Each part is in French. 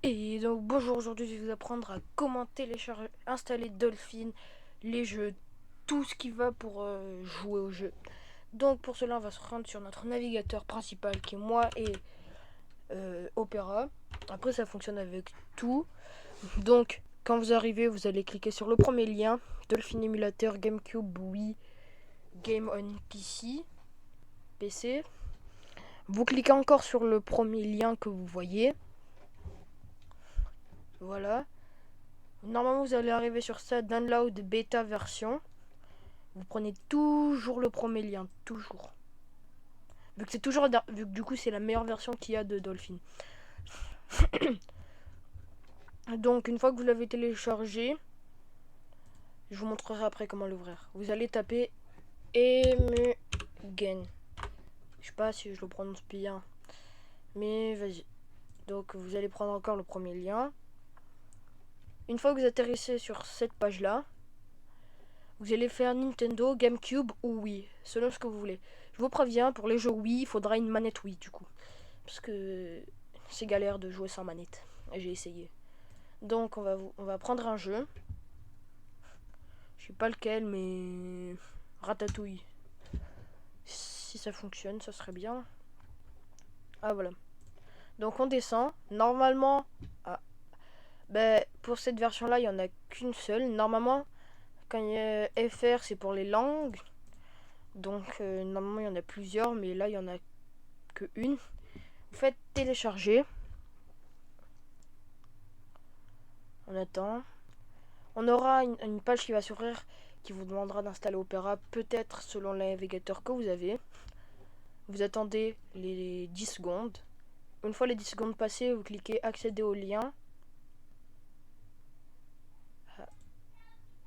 Et donc bonjour, aujourd'hui je vais vous apprendre à comment télécharger, installer Dolphin, les jeux, tout ce qui va pour jouer au jeu. Donc pour cela on va se rendre sur notre navigateur principal qui est moi et Opera. Après ça fonctionne avec tout. Donc quand vous arrivez vous allez cliquer sur le premier lien, Dolphin Emulator GameCube Wii Game on PC. Vous cliquez encore sur le premier lien que vous voyez. Voilà. Normalement, vous allez arriver sur ça, download bêta version. Vous prenez toujours le premier lien, toujours. Vu que c'est toujours, vu que du coup c'est la meilleure version qu'il y a de Dolphin. Donc une fois que vous l'avez téléchargé, je vous montrerai après comment l'ouvrir. Vous allez taper Emugen. Je sais pas si je le prononce bien, mais vas-y. Donc vous allez prendre encore le premier lien. Une fois que vous atterrissez sur cette page là, vous allez faire Nintendo, GameCube ou Wii, selon ce que vous voulez. Je vous préviens, pour les jeux Wii, il faudra une manette Wii du coup. Parce que c'est galère de jouer sans manette. J'ai essayé. Donc on va prendre un jeu. Je sais pas lequel, mais Ratatouille. Si ça fonctionne, ça serait bien. Ah voilà. Donc on descend. Normalement, ah, pour cette version-là, il y en a qu'une seule. Normalement, quand il y a FR, c'est pour les langues. Donc normalement, il y en a plusieurs, mais là, il y en a que une. Vous faites télécharger. On attend. On aura une page qui va s'ouvrir qui vous demandera d'installer Opera, peut-être selon le navigateur que vous avez. Vous attendez les 10 secondes. Une fois les 10 secondes passées, vous cliquez accéder au lien.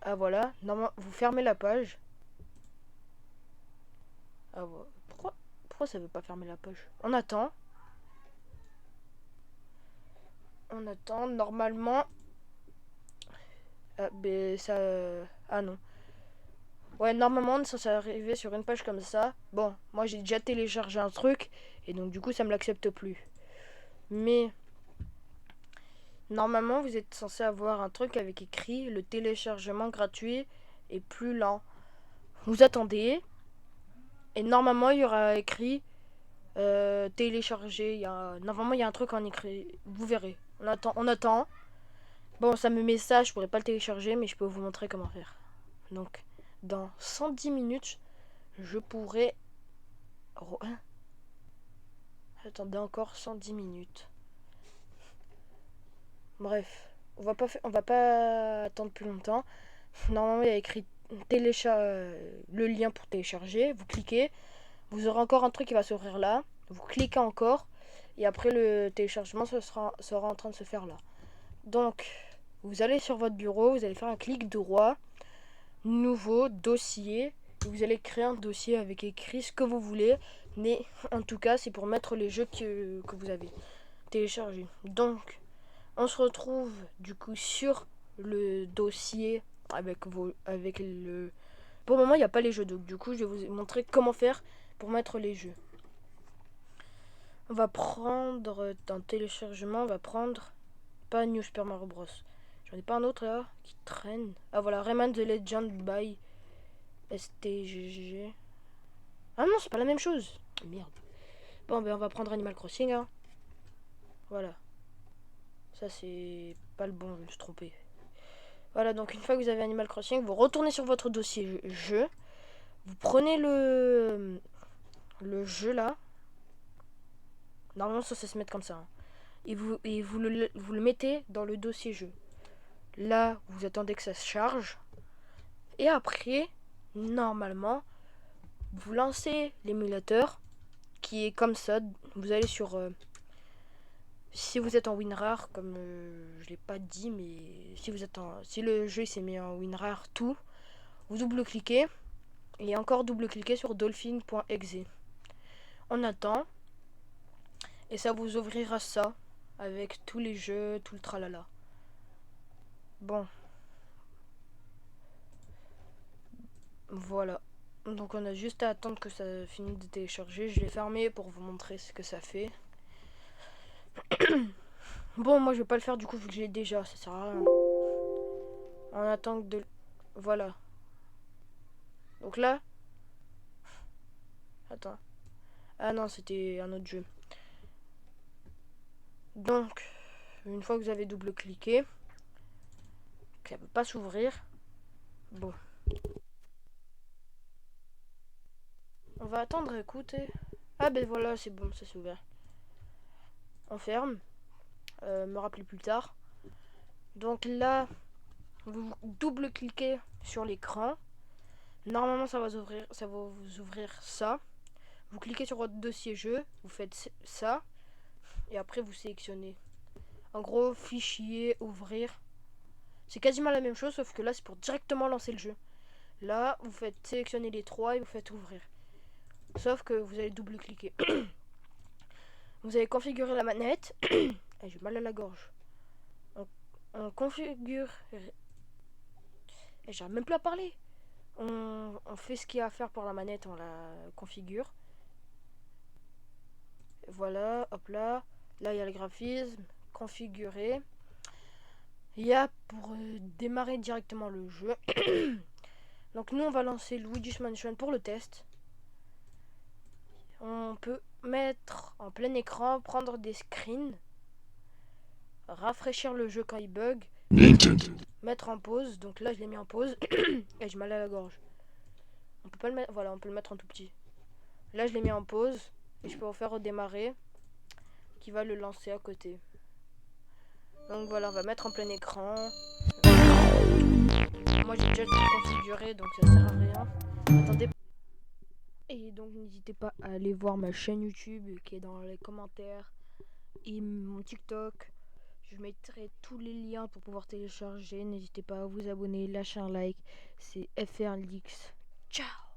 Ah voilà, normalement vous fermez la page. Ah voilà. Pourquoi ça veut pas fermer la page? On attend. On attend. Normalement. Ah, ça. Ah non. Ouais, normalement, on est censé arriver sur une page comme ça. Bon, moi j'ai déjà téléchargé un truc. Et donc, du coup, ça me l'accepte plus. Mais. Normalement, vous êtes censé avoir un truc avec écrit le téléchargement gratuit est plus lent. Vous attendez. Et normalement, il y aura écrit télécharger. Normalement, il y a un truc en écrit. Vous verrez. On attend. On attend. Bon, ça me met ça. Je pourrais pas le télécharger, mais je peux vous montrer comment faire. Donc, dans 110 minutes, je pourrais. Hein. Attendez encore 110 minutes. Bref, on va pas attendre plus longtemps. Normalement, il y a écrit le lien pour télécharger. Vous cliquez. Vous aurez encore un truc qui va s'ouvrir là. Vous cliquez encore. Et après, le téléchargement sera en train de se faire là. Donc, vous allez sur votre bureau. Vous allez faire un clic droit. Nouveau dossier. Vous allez créer un dossier avec écrit ce que vous voulez. Mais en tout cas, c'est pour mettre les jeux que vous avez téléchargés. Donc, on se retrouve du coup sur le dossier avec le. Pour le moment, il n'y a pas les jeux, donc du coup, je vais vous montrer comment faire pour mettre les jeux. On va prendre dans téléchargement, on va prendre pas New Super Mario Bros. J'en ai pas un autre là qui traîne. Ah voilà, Rayman the Legend by STGG. Ah non, c'est pas la même chose. Merde. Bon, ben on va prendre Animal Crossing. Hein. Voilà. Ça, c'est pas le bon, je me suis trompé. Voilà, donc une fois que vous avez Animal Crossing, vous retournez sur votre dossier jeu. Vous prenez le jeu là. Normalement, ça se met comme ça. Hein. Et vous le mettez dans le dossier jeu. Là, vous attendez que ça se charge. Et après, normalement, vous lancez l'émulateur qui est comme ça. Vous allez sur. Si vous êtes en WinRAR, comme je l'ai pas dit, mais si le jeu s'est mis en WinRAR tout, vous double-cliquez et encore double-cliquez sur dolphin.exe. On attend et ça vous ouvrira ça avec tous les jeux, tout le tralala. Bon, voilà. Donc on a juste à attendre que ça finisse de télécharger. Je l'ai fermé pour vous montrer ce que ça fait. Bon, moi je vais pas le faire du coup vu que je l'ai déjà, ça sert à rien. On attend que de... Voilà. Donc là... Attends. Ah non, c'était un autre jeu. Donc, une fois que vous avez double-cliqué, ça ne peut pas s'ouvrir. Bon. On va attendre, écoutez. Ah ben voilà, c'est bon, ça s'est ouvert. On ferme. Me rappeler plus tard. Donc là, vous double-cliquez sur l'écran. Normalement, ça va vous ouvrir ça. Vous cliquez sur votre dossier jeu, vous faites ça, et après vous sélectionnez. En gros, fichier, ouvrir. C'est quasiment la même chose, sauf que là, c'est pour directement lancer le jeu. Là, vous faites sélectionner les trois et vous faites ouvrir. Sauf que vous allez double-cliquer. Vous allez configurer la manette. J'ai mal à la gorge. On configure. J'arrive même plus à parler. On fait ce qu'il y a à faire pour la manette, on la configure. Voilà, hop là. Là, il y a le graphisme. Configurer. Il y a pour démarrer directement le jeu. Donc nous, on va lancer Luigi's Mansion pour le test. On peut mettre en plein écran, prendre des screens, rafraîchir le jeu quand il bug, mettre en pause. Donc là, je l'ai mis en pause et j'ai mal à la gorge. On peut pas le mettre, voilà, on peut le mettre en tout petit. Là, je l'ai mis en pause et je peux refaire redémarrer, qui va le lancer à côté. Donc voilà, on va mettre en plein écran. Moi, j'ai déjà tout configuré, donc ça sert à rien. Attendez. Et donc, n'hésitez pas à aller voir ma chaîne YouTube qui est dans les commentaires et mon TikTok. Je mettrai tous les liens pour pouvoir télécharger. N'hésitez pas à vous abonner, lâcher un like. C'est FRLX. Ciao!